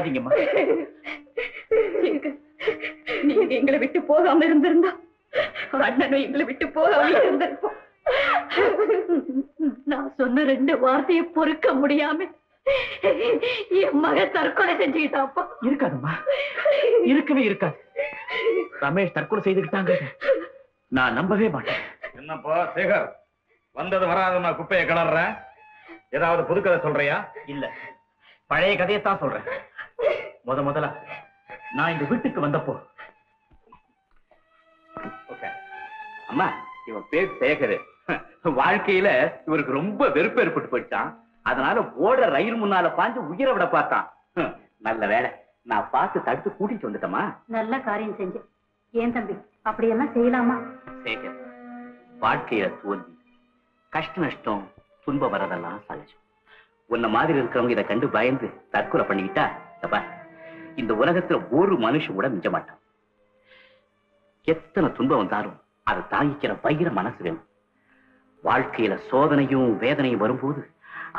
அழாதீங்கம்மா. நீங்க எங்களை விட்டு போகாம இருந்திருந்தா அண்ணனும் எங்களை விட்டு போகாம இருந்திருப்போம். நான் சொன்ன 2 வார்த்தையை பொறுக்க முடியாம என் மக தற்கொலை செஞ்சுக்கிட்டாப்பா. இருக்காதும்மா, இருக்கவே இருக்காது. ரமேஷ் தற்கொலை செய்துக்கிட்டாங்க நான் நம்பவே மாட்டேன். என்னப்பா சேகர், வந்தது வராது நான் குப்பையை கிளறேன். ஏதாவது புதுக்கதை சொல்றியா? இல்ல, பழைய கதையை தான் சொல்றேன். முதல்ல நான் இந்த வீட்டுக்கு வந்தப்போ அம்மா, இவன் பேர் சேகர். வாழ்க்கையில இவருக்கு ரொம்ப வெறுப்பு ஏற்பட்டு போயிட்டான். அதனால ஓடுற ரயில் முன்னால பாஞ்சு உயிரை விட பார்த்தான். நல்ல வேலை நான் பார்த்து தடுத்து கூட்டிட்டு வந்துட்டமா. நல்ல காரியம் செஞ்சு. ஏன் தம்பி அப்படியெல்லாம் செய்யலாமா? சேகர், வாழ்க்கையில தோல்வி, கஷ்ட நஷ்டம், துன்பம் வரதெல்லாம் சகஜம். உன்ன மாதிரி இருக்கிறவங்க இதை கண்டு பயந்து தற்கொலை பண்ணிக்கிட்டா இந்த உலகத்துல ஒரு மனுஷன் கூட மிஞ்ச மாட்டான். எத்தனை துன்பம் வந்தாலும் அதை தாங்கிக்கிற பயிர மனசு வேணும். வாழ்க்கையில சோதனையும் வேதனையும் வரும்போது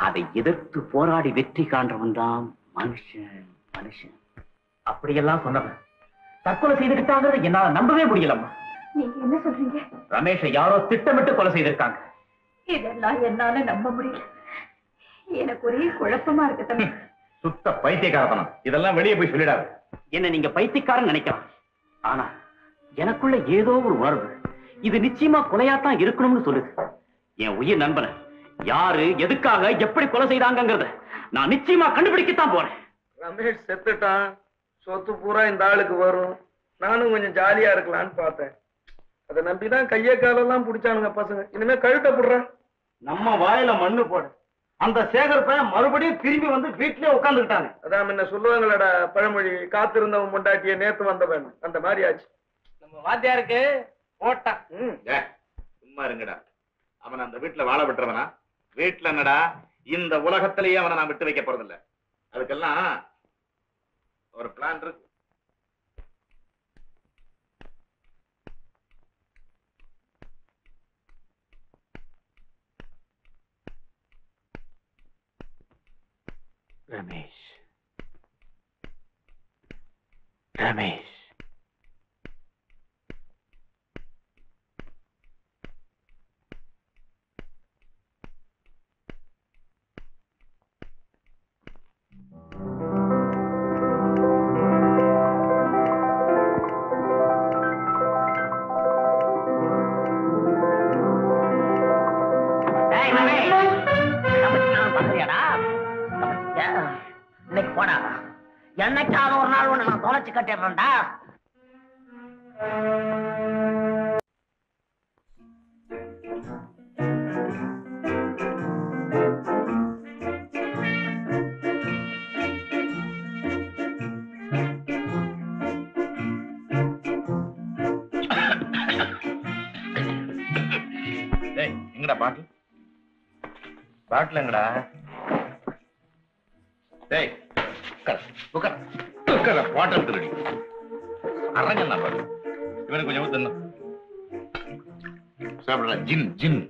அதை எதிர்த்து போராடி வெற்றி காண்றவன் தான் மனுஷன். மனுஷன் அப்படியெல்லாம் சொன்னவன் தற்கொலை செய்துக்கிட்டாங்கிறத என்னால நம்பவே முடியலம்மா. நீங்க என்ன சொல்றீங்க? ரமேஷை யாரோ திட்டமிட்டு கொலை செய்திருக்காங்க. இதெல்லாம் என்னால நம்ப முடியல. எனக்கு ஒரே குழப்பமா இருக்கு தம்பி. சுத்த பைத்தியக்காரத்தனம். இதெல்லாம் வெளியே போய் சொல்லிடாது. என்ன நீங்க பைத்தியக்காரன் நினைக்கலாம். ஆனா எனக்குள்ள ஏதோ ஒரு உணர்வு இது நிச்சயமா கொலையாத்தான் இருக்கணும்னு சொல்லுது. என் உயிர் நண்பனை யாரு எதுக்காக எப்படி கொலை செய்தாங்கிறத நான் நிச்சயமா கண்டுபிடிக்கத்தான் போறேன். ரமேஷ் செத்துட்டான், சொத்து பூரா இந்த ஆளுக்கு வரும், நானும் கொஞ்சம் ஜாலியா இருக்கலான்னு பார்த்தேன். அதை நம்பிதான் கைய காலெல்லாம் பிடிச்சானுங்க பசங்க. இனிமே கழுத்தை போடுறான். நம்ம வாயில மண்ணு போடு. அந்த சேகர் பையன் மறுபடியும் திரும்பி வந்து வீட்லயே உட்காந்துக்கிட்டாங்க. அதான் முன்ன சொல்லுவாங்களடா பழமொழி, காத்திருந்தவன் முண்டாட்டிய நேத்து வந்தவன். அந்த மாதிரி ஆச்சு. நம்ம வாத்தியாருக்கு போட்டான். சும்மா இருங்கடா. அவன் அந்த வீட்டுல வாழ விட்டுறவனா? வீட்டுல என்னடா, இந்த உலகத்திலேயே அவனை நான் விட்டு வைக்க போறதில்ல. அதுக்கெல்லாம் ஒரு பிளான் இருக்கு. ரமேஷ், ரமேஷ், இன்னைக்கு போடா, என்னைக்காவது ஒரு நாள் ஒண்ணு நான் தொலைச்சு கட்டிடுறேன்டா. எங்கடா பாட்டில்? பாட்டில் எங்கடா? டேய் வாட்டர் திருடி அரங்க பாரு. இவனுக்கு கொஞ்சம் ஊத்து. சாப்பிடல. ஜின் ஜின்.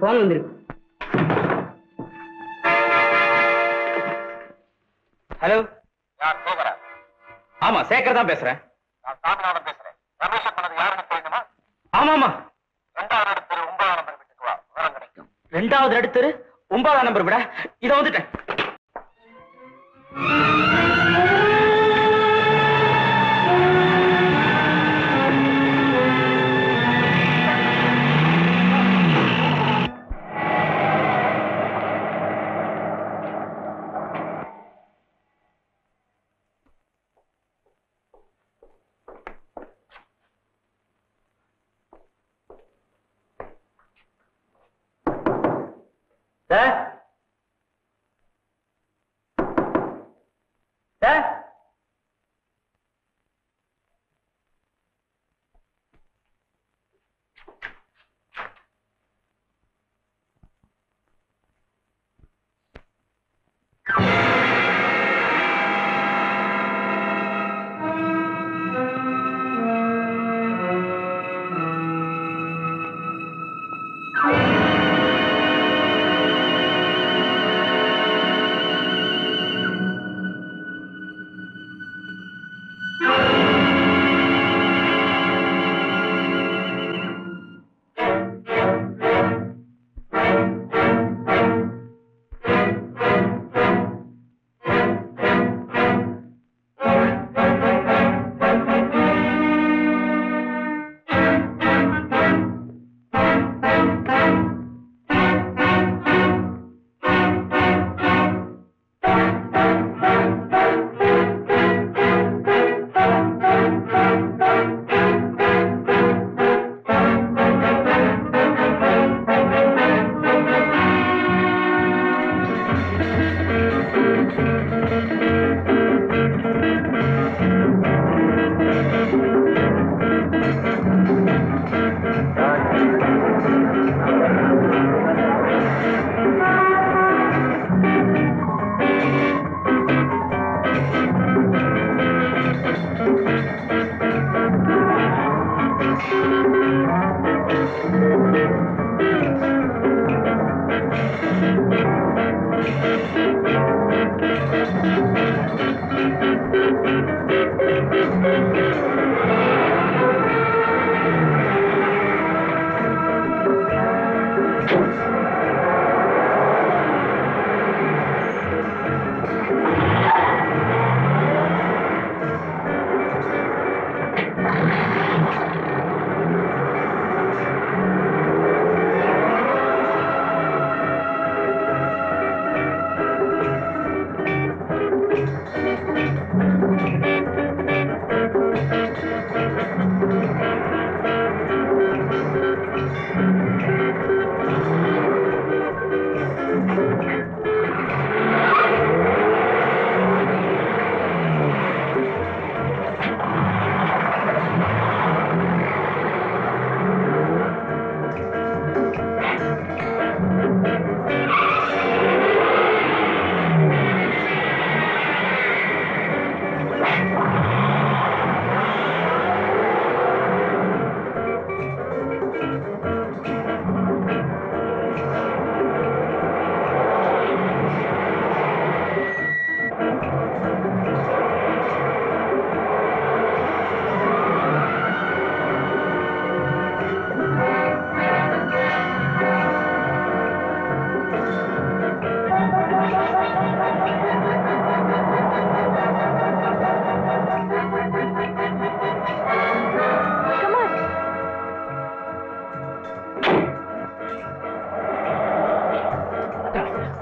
போன் வந்திருக்கு. ஹலோ, ஆமா சேகர் தான் பேசுறேன். ஆமா ஆமா, 2வது அடுத்தரு 9ஆம் நம்பர் விட இத வந்துட்டேன். சார் சார்,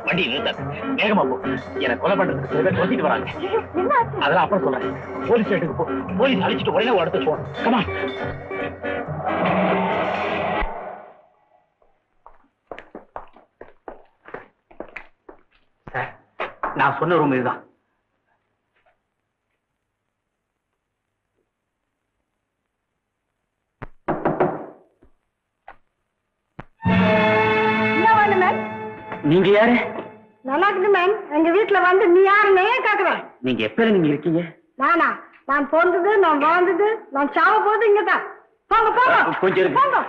வண்டி நிறுத்த, வேகமா போ. எனக்கு கொலை பண்றதுக்கு சில பேர் கொத்திட்டு வராங்க. அதெல்லாம் அப்புறம் சொல்றேன். போலீஸ் ஸ்டேஷனுக்கு போ. போலீஸ் அழிச்சிட்டு உடனே ஒரு இடத்துக்கு போகணும். கமா. சார், நான் சொன்ன ரூம் இதுதான். நீங்க யாரு? நல்லா இருக்கு மேம். எங்க வீட்டுல வந்து நீ யாருன்னே கேக்குறேன். நீங்க எப்ப நீங்க இருக்கீங்க? நானா? நான் பிறந்தது, நான் வாழ்ந்தது, நான் சாவ போது இங்கதான். போங்க போங்க கொஞ்சம் போங்க.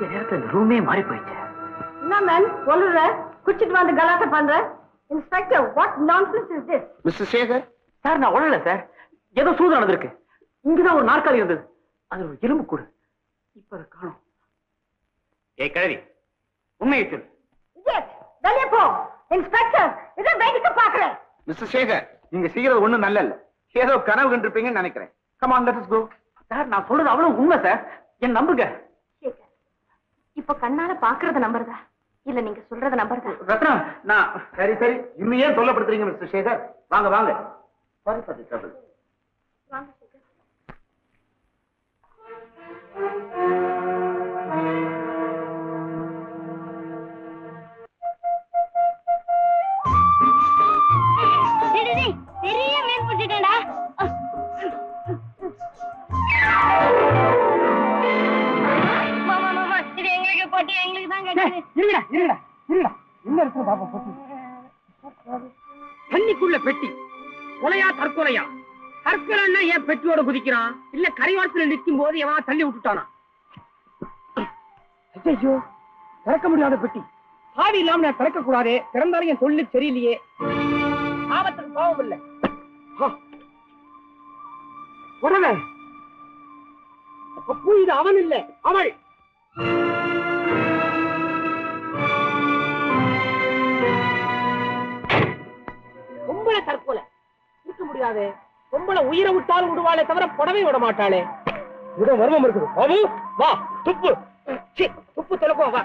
கொஞ்ச நேரத்துல இந்த ரூமே மாறி போயிடுச்சு. என்ன மேன் சொல்லுற? குச்சிட்டு வந்து கலாட்டை பண்ற? Inspector, what nonsense is this? Mister Sekar, sir நான் உடல சார், ஏதோ சூது நடந்திருக்கு. இங்கதான் ஒரு நாற்காலி இருந்தது, அது ஒரு எலும்பு கூடு. இப்ப அதை காணோம். ஏய் கிழவி, உண்மையை சொல்லு. வெளியே போ இன்ஸ்பெக்டர், இதை வேடிக்கை பாக்குறேன். மிஸ்டர் சேகர், நீங்க செய்யறது ஒண்ணும் நல்ல இல்ல. ஏதோ கனவு கண்டிருப்பீங்கன்னு நினைக்கிறேன். Come on, let us go. சார் நான் சொல்றது அவ்வளவு உண்மை சார், என் நம்புங்க. இப்ப கண்ணால பாக்குறத நம்புறதா இல்ல நீங்க சொல்றத நம்புறதா? ரத்னா, நான் சரி சரி, இன்னும் ஏன் சொல்லப்படுத்துறீங்க மிஸ்டர் சேகர்? வாங்க வாங்க. Sorry for the trouble. பெரிய மீன் பிடிச்சிட்டேன்டா. மாமா மாமா, இது எங்களுக்கு போட்டு எங்களுக்கு தான் கிடைச்சது. இருடா இருடா இருடா, என்ன இருக்கு பாப்பா போட்டு. தண்ணிக்குள்ள பெட்டி, கொலையா தற்கொலையா? தற்கொலைன்னா ஏன் பெட்டியோட குதிக்கிறான்? இல்ல கரையோரத்துல நிற்கும் போது எவன் தள்ளி விட்டுட்டானா? ஐயோ, திறக்க முடியாத பெட்டி. சாவி இல்லாம நான் திறக்க கூடாது, திறந்தாலும் என் சொல்லு சரியில்லையே. ஆபத்துக்கு பாவம் இல்ல. உடனே அப்ப இது அவன் இல்ல, அவள். பொம்பளை தற்கொலை இருக்க முடியாது. பொம்பளை உயிரை விட்டாலும் விடுவாளே தவிர புடவை விட மாட்டாளே. இடம் மர்மம் இருக்குது. வா துப்பு, துப்பு திறக்கும். வா